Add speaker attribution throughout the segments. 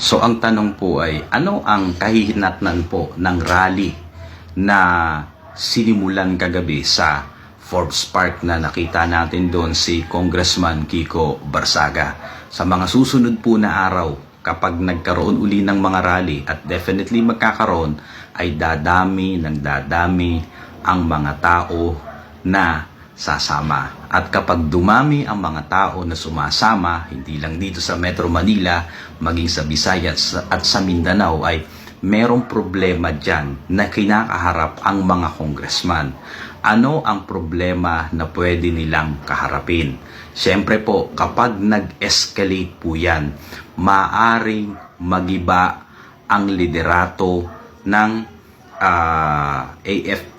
Speaker 1: So ang tanong po ay, ano ang kahihinatnan po ng rally na sinimulan kagabi sa Forbes Park na nakita natin doon si Congressman Kiko Barsaga? Sa mga susunod po na araw, kapag nagkaroon uli ng mga rally at definitely magkakaroon, ay dadami ang mga tao na sasama. At kapag dumami ang mga tao na sumasama, hindi lang dito sa Metro Manila, maging sa Visayas at sa Mindanao, ay merong problema dyan na kinakaharap ang mga congressman. Ano ang problema na pwede nilang kaharapin? Siyempre po, kapag nag-escalate po yan, maaring magiba ang liderato ng AFP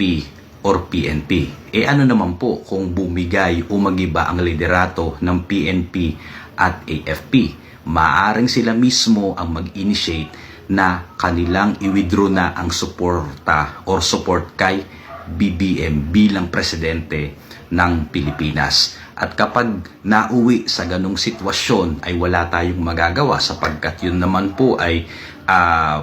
Speaker 1: or PNP. Ano naman po kung bumigay o magiba ang liderato ng PNP at AFP? Maaring sila mismo ang mag-initiate na kanilang i-withdraw na ang suporta or support kay BBM bilang presidente ng Pilipinas. At kapag nauwi sa ganong sitwasyon ay wala tayong magagawa sapagkat yun naman po ay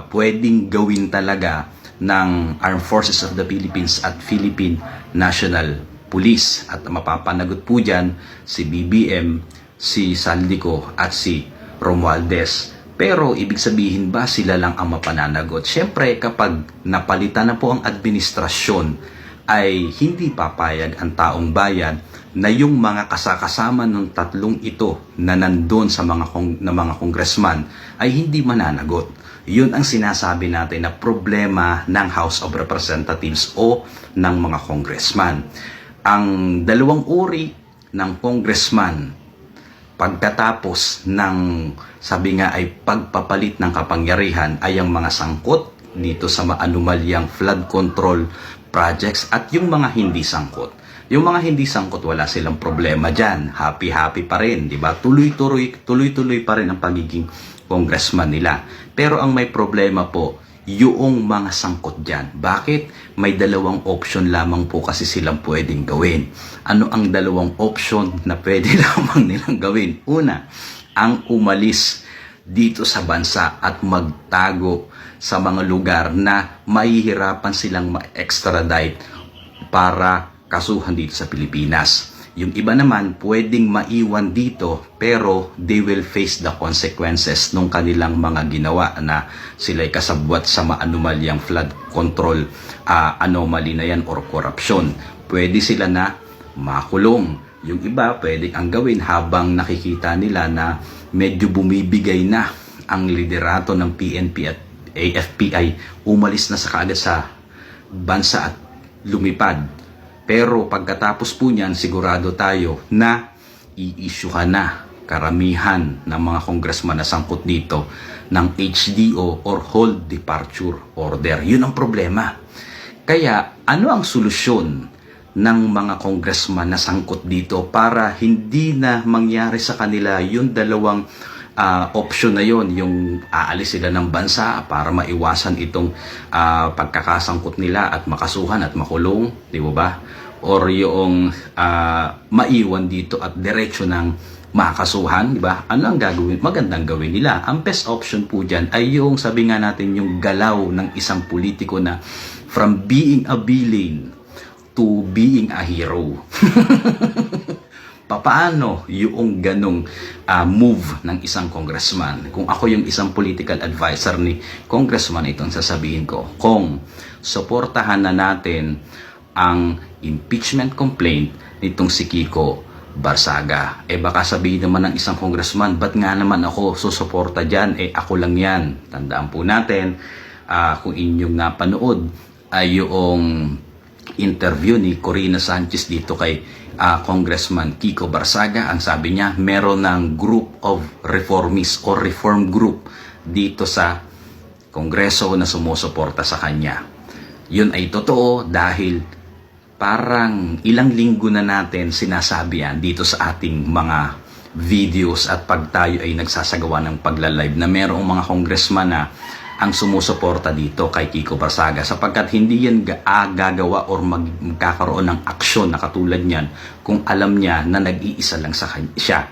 Speaker 1: pwedeng gawin talaga ng Armed Forces of the Philippines at Philippine National Police. At mapapanagot po dyan si BBM, si Saldico at si Romualdez. Pero ibig sabihin ba sila lang ang mapananagot? Siyempre kapag napalitan na po ang administrasyon ay hindi papayag ang taong bayan na yung mga kasakasama ng tatlong ito na nandun sa mga congressman ay hindi mananagot. Yun ang sinasabi natin na problema ng House of Representatives o ng mga congressman. Ang dalawang uri ng congressman pagkatapos ng sabi nga ay pagpapalit ng kapangyarihan ay ang mga sangkot dito sa maanumalyang flood control projects at yung mga hindi sangkot. Yung mga hindi sangkot, wala silang problema dyan. Happy pa rin, di ba? Tuloy-tuloy pa rin ang pagiging congressman nila. Pero ang may problema po, yung mga sangkot dyan. Bakit? May dalawang option lamang po kasi silang pwedeng gawin. Ano ang dalawang option na pwede lamang nilang gawin? Una, ang umalis dito sa bansa at magtago sa mga lugar na mahihirapan silang ma-extradite para kasuhan dito sa Pilipinas. Yung iba naman, pwedeng maiwan dito pero they will face the consequences ng kanilang mga ginawa na sila'y kasabwat sa maanumalyang flood control anomaly na yan or corruption. Pwede sila na makulong. Yung iba, pwedeng ang gawin habang nakikita nila na medyo bumibigay na ang liderato ng PNP at AFP ay umalis na sa kaagad sa bansa at lumipad. Pero pagkatapos po niyan, sigurado tayo na i-issuehan na karamihan ng mga congressman na sangkot dito ng HDO or Hold Departure Order. Yun ang problema. Kaya ano ang solusyon ng mga congressman na sangkot dito para hindi na mangyari sa kanila yung dalawang option na yon, yung aalis sila ng bansa para maiwasan itong pagkakasangkot nila at makasuhan at makulong, di ba? Or yung maiwan dito at diretso ng makasuhan, di ba? Ano ang gagawin? Magandang gawin nila. Ang best option po dyan ay yung sabi nga natin yung galaw ng isang politiko na from being a villain to being a hero. Paano yung ganong move ng isang congressman? Kung ako yung isang political advisor ni congressman, itong sasabihin ko, kung suportahan na natin ang impeachment complaint nitong si Kiko Barsaga. Baka sabihin naman ng isang congressman, ba't nga naman ako susuporta dyan? Ako lang yan. Tandaan po natin, kung inyong napanood, ay yung interview ni Corina Sanchez dito kay Congressman Kiko Barsaga. Ang sabi niya, meron ng group of reformists or reform group dito sa Kongreso na sumusuporta sa kanya. Yun ay totoo dahil parang ilang linggo na natin sinasabi yan dito sa ating mga videos at pag tayo ay nagsasagawa ng pagla-live na merong mga congressman na ang sumusuporta dito kay Kiko Barsaga sapagkat hindi yan gagawa or magkakaroon ng aksyon na katulad niyan kung alam niya na nag-iisa lang siya.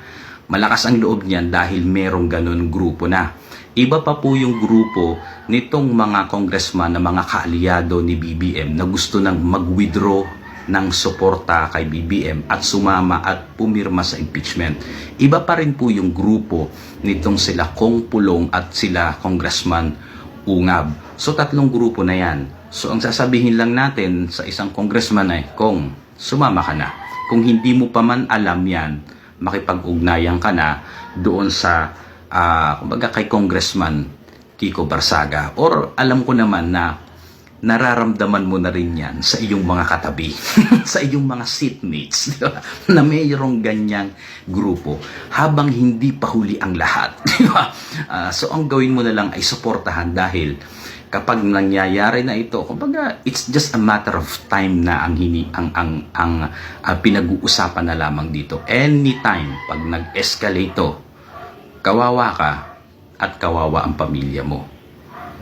Speaker 1: Malakas ang loob niyan dahil merong ganun grupo na. Iba pa po yung grupo nitong mga congressman na mga kaalyado ni BBM na gusto nang mag-withdraw ng suporta kay BBM at sumama at pumirma sa impeachment. Iba pa rin po yung grupo nitong sila Kong Pulong at sila Congressman Ungab. So tatlong grupo na yan. So ang sasabihin lang natin sa isang congressman ay, Kong, sumama ka na. Kung hindi mo pa man alam yan, makipag-ugnayan ka na doon sa kumbaga kay Congressman Kiko Barsaga, or alam ko naman na nararamdaman mo na rin yan sa iyong mga katabi, sa iyong mga seatmates, di ba? Na mayroong ganyang grupo habang hindi pa huli ang lahat. Di ba? So ang gawin mo na lang ay suportahan, dahil kapag nangyayari na ito, kumbaga it's just a matter of time na ang pinag-uusapan na lamang dito. Anytime pag nag-escalate to, kawawa ka at kawawa ang pamilya mo.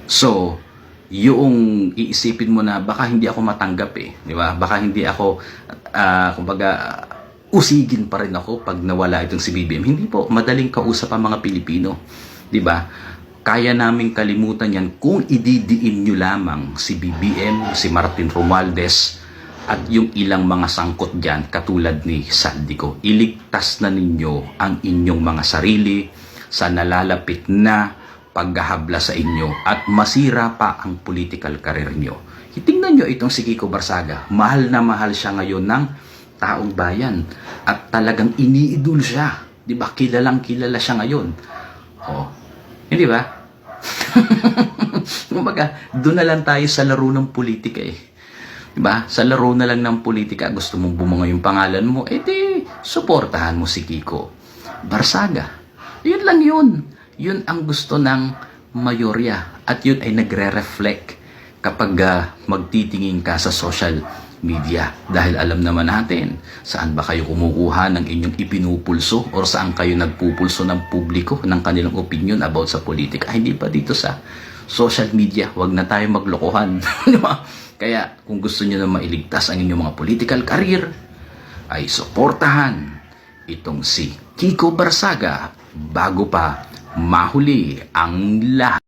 Speaker 1: So, yung iisipin mo na baka hindi ako matanggap di ba? Baka hindi ako, kumbaga, usigin pa rin ako pag nawala itong si BBM. Hindi po, madaling kausap ang mga Pilipino. Di ba? Kaya naming kalimutan yan kung ididiin nyo lamang si BBM, si Martin Romualdez, at yung ilang mga sangkot dyan, katulad ni Saldico. Iligtas na ninyo ang inyong mga sarili sa nalalapit na paghahabla sa inyo at masira pa ang political career nyo. Tingnan nyo itong si Kiko Barsaga. Mahal na mahal siya ngayon ng taong bayan at talagang iniidol siya. Di ba? Kilalang kilala siya ngayon. Hindi ba? Kumbaga, doon na lang tayo sa laro ng politika Diba? Sa laro na lang ng politika, gusto mong bumunga yung pangalan mo, di, suportahan mo si Kiko Barsaga. Yun lang yun. Yun ang gusto ng mayorya. At yun ay nagre-reflect kapag magtitingin ka sa social media. Dahil alam naman natin, saan ba kayo kumukuha ng inyong ipinupulso or saan kayo nagpupulso ng publiko ng kanilang opinion about sa politika. Hindi pa dito sa social media. Huwag na tayo maglokohan. Diba? Kaya kung gusto nyo na mailigtas ang inyong mga political career, ay suportahan itong si Kiko Barsaga bago pa mahuli ang lahat.